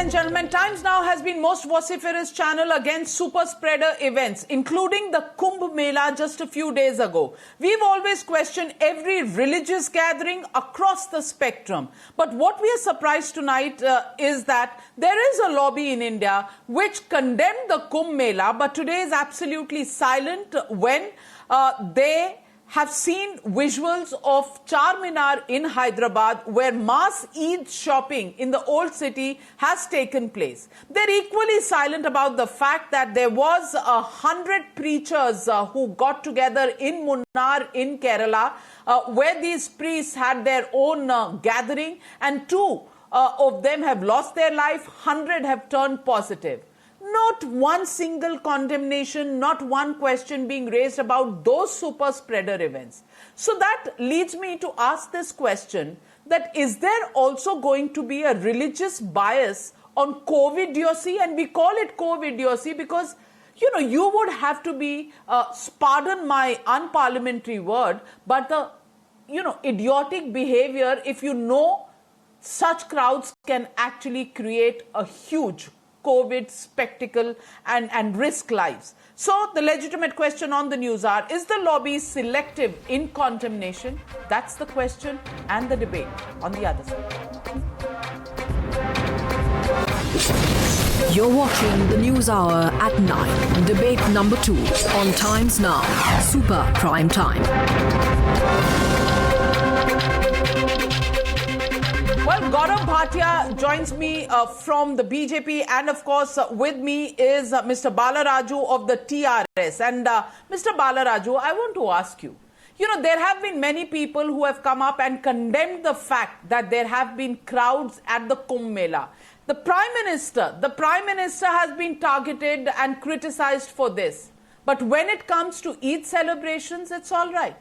and gentlemen, Times Now has been most vociferous channel against super spreader events, including the Kumbh Mela just a few days ago. We've always questioned every religious gathering across the spectrum. But what we are surprised tonight is that there is a lobby in India which condemned the Kumbh Mela, but today is absolutely silent when they have seen visuals of Charminar in Hyderabad where mass Eid shopping in the old city has taken place. They're equally silent about the fact that there was 100 preachers who got together in Munnar in Kerala where these priests had their own gathering, and two of them have lost their life, 100 have turned positive. Not one single condemnation, not one question being raised about those super spreader events. So that leads me to ask this question, that is there also going to be a religious bias on COVIDiocy? And we call it COVIDiocy because, you would have to be, pardon my unparliamentary word, but the, idiotic behavior if you know such crowds can actually create a huge COVID spectacle and risk lives. So the legitimate question on the news are, is the lobby selective in condemnation? That's the question and the debate on the other side. You're watching the News Hour at 9, debate number 2 on Times Now, Super Prime Time. Well, Gaurav Bhatia joins me from the BJP, and of course with me is Mr. Balaraju of the TRS. And Mr. Balaraju, I want to ask you, there have been many people who have come up and condemned the fact that there have been crowds at the Kumbh Mela. The Prime Minister has been targeted and criticized for this. But when it comes to Eid celebrations, it's all right.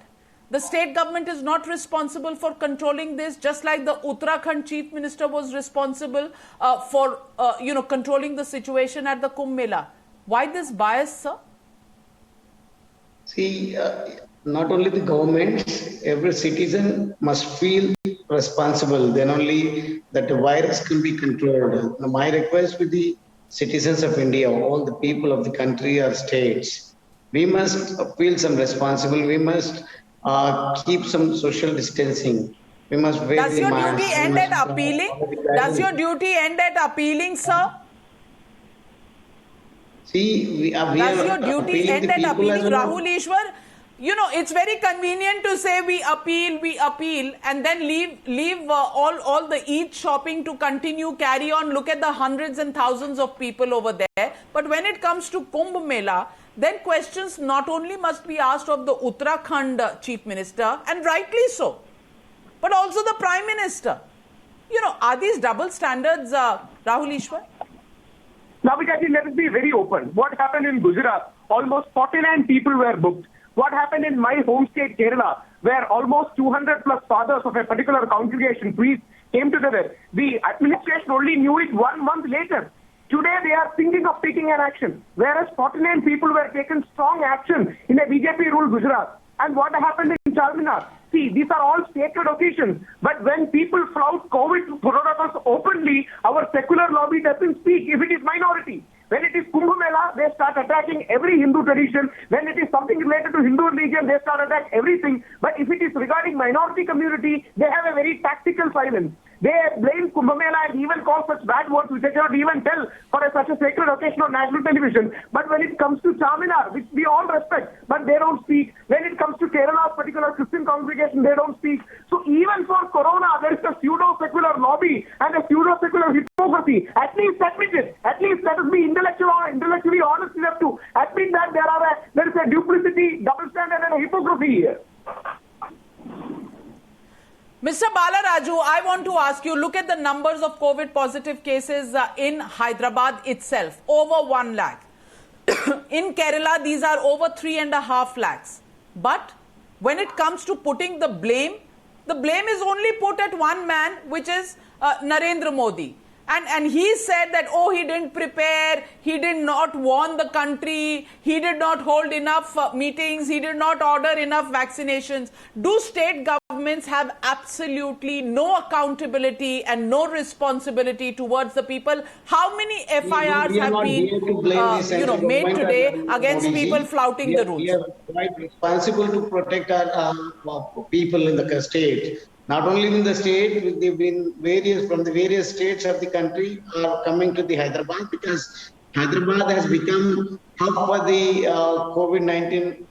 The state government is not responsible for controlling this, just like the Uttarakhand chief minister was responsible for, controlling the situation at the Kumbh Mela. Why this bias, sir? See, not only the government, every citizen must feel responsible. Then only that the virus can be controlled. Now, my request with the citizens of India, all the people of the country or states, we must feel some responsible. We must keep some social distancing. We must wear Does your duty end at appealing? Does your duty end at appealing, sir? See, does your duty end at appealing, Rahul Ishwar? It's very convenient to say we appeal, and then leave all the Eid shopping to continue, carry on. Look at the hundreds and thousands of people over there. But when it comes to Kumbh Mela, then questions not only must be asked of the Uttarakhand chief minister, and rightly so, but also the Prime Minister. Are these double standards, Rahul Ishwar? Navikaji, let us be very open. What happened in Gujarat? Almost 49 people were booked. What happened in my home state, Kerala, where almost 200 plus fathers of a particular congregation, priests, came together? The administration only knew it 1 month later. Today they are thinking of taking an action, whereas 49 people were taken strong action in a BJP-ruled Gujarat. And what happened in Charminar? See, these are all sacred occasions. But when people flout COVID protocols openly, our secular lobby doesn't speak if it is minority. When it is Kumbh Mela, they start attacking every Hindu tradition. When it is something related to Hindu religion, they start attacking everything. But if it is regarding minority community, they have a very tactical silence. They blame Kumbh Mela and even call such bad words which they cannot even tell for such a sacred occasion on national television. But when it comes to Charminar, which we all respect, but they don't speak. When it comes to Kerala's particular Christian congregation, they don't speak. So even for Corona, there is a pseudo-secular lobby and a pseudo-secular hypocrisy. At least admit it. At least let us be intellectually honest enough to admit that there is a duplicity, double standard and a hypocrisy here. Mr. Balaraju, I want to ask you, look at the numbers of COVID positive cases in Hyderabad itself, over 1 lakh. In Kerala, these are over 3.5 lakhs. But when it comes to putting the blame is only put at one man, which is Narendra Modi. And he said that, oh, he didn't prepare, he did not warn the country, he did not hold enough meetings, he did not order enough vaccinations. Do state governments have absolutely no accountability and no responsibility towards the people? How many FIRs have been made today against people flouting the rules? We are quite responsible to protect our people in the state. Not only in the state, they've been from the various states of the country are coming to the Hyderabad, because Hyderabad has become hub for the COVID-19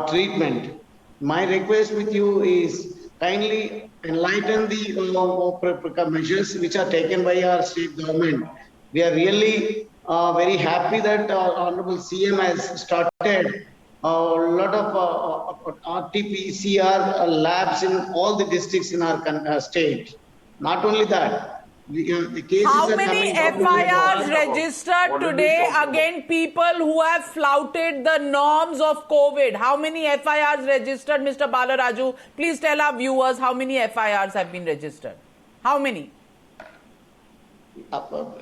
treatment. My request with you is kindly enlighten the measures which are taken by our state government. We are really very happy that Honorable CM has started a lot of RT-PCR labs in all the districts in our state. Not only that, the cases how are many coming FIRs registered today against people who have flouted the norms of COVID? How many FIRs registered, Mr. Balaraju? Please tell our viewers how many FIRs have been registered. How many?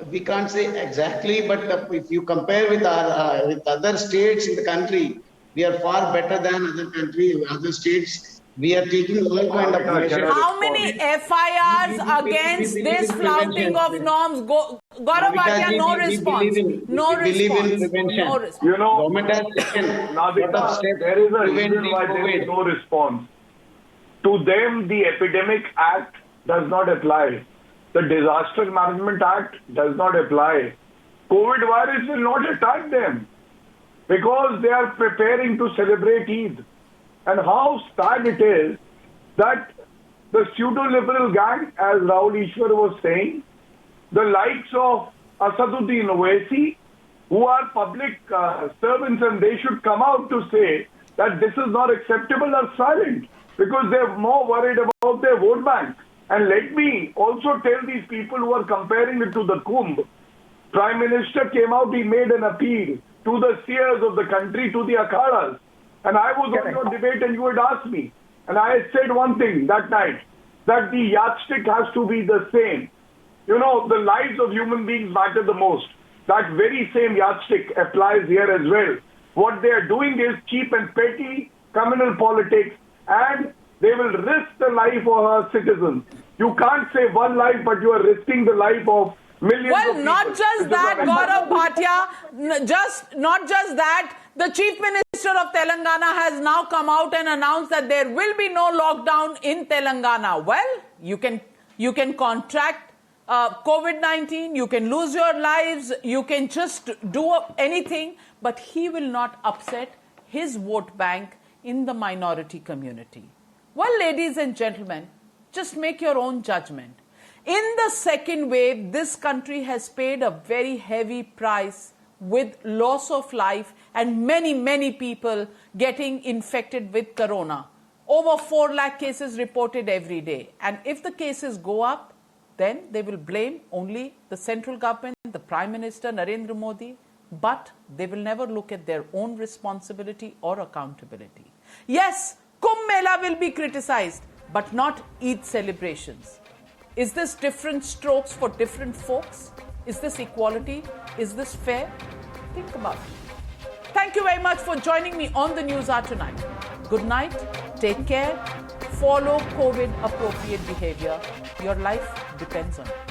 We can't say exactly, but if you compare with other states in the country, we are far better than other states. We are taking all kind of measures. How many FIRs against this flouting of norms? Gaurav Bhatia, no response. No response. You know, government has taken Navita, there is a reason why there is no response. To them, the Epidemic Act does not apply. The Disaster Management Act does not apply. COVID virus will not attack them, because they are preparing to celebrate Eid. And how sad it is that the pseudo-liberal gang, as Rahul Ishwar was saying, the likes of Asaduddin Owaisi, who are public servants and they should come out to say that this is not acceptable, are silent, because they're more worried about their vote bank. And let me also tell these people who are comparing it to the Kumbh. Prime Minister came out, he made an appeal to the seers of the country, to the akhadas. And I was on your debate and you had asked me. And I had said one thing that night, that the yardstick has to be the same. You know, the lives of human beings matter the most. That very same yardstick applies here as well. What they are doing is cheap and petty communal politics, and they will risk the life of our citizens. You can't say one life, but you are risking the life of millions of people. Well, not just that, Gaurav Bhatia, not just that, the Chief Minister of Telangana has now come out and announced that there will be no lockdown in Telangana. Well, you can contract COVID-19, you can lose your lives, you can just do anything, but he will not upset his vote bank in the minority community. Well, ladies and gentlemen, just make your own judgment. In the second wave, this country has paid a very heavy price with loss of life and many, many people getting infected with corona. Over 4 lakh cases reported every day. And if the cases go up, then they will blame only the central government, the Prime Minister, Narendra Modi, but they will never look at their own responsibility or accountability. Yes, Kumbh Mela will be criticized, but not Eid celebrations. Is this different strokes for different folks? Is this equality? Is this fair? Think about it. Thank you very much for joining me on the News Hour tonight. Good night, take care, follow COVID appropriate behavior. Your life depends on it.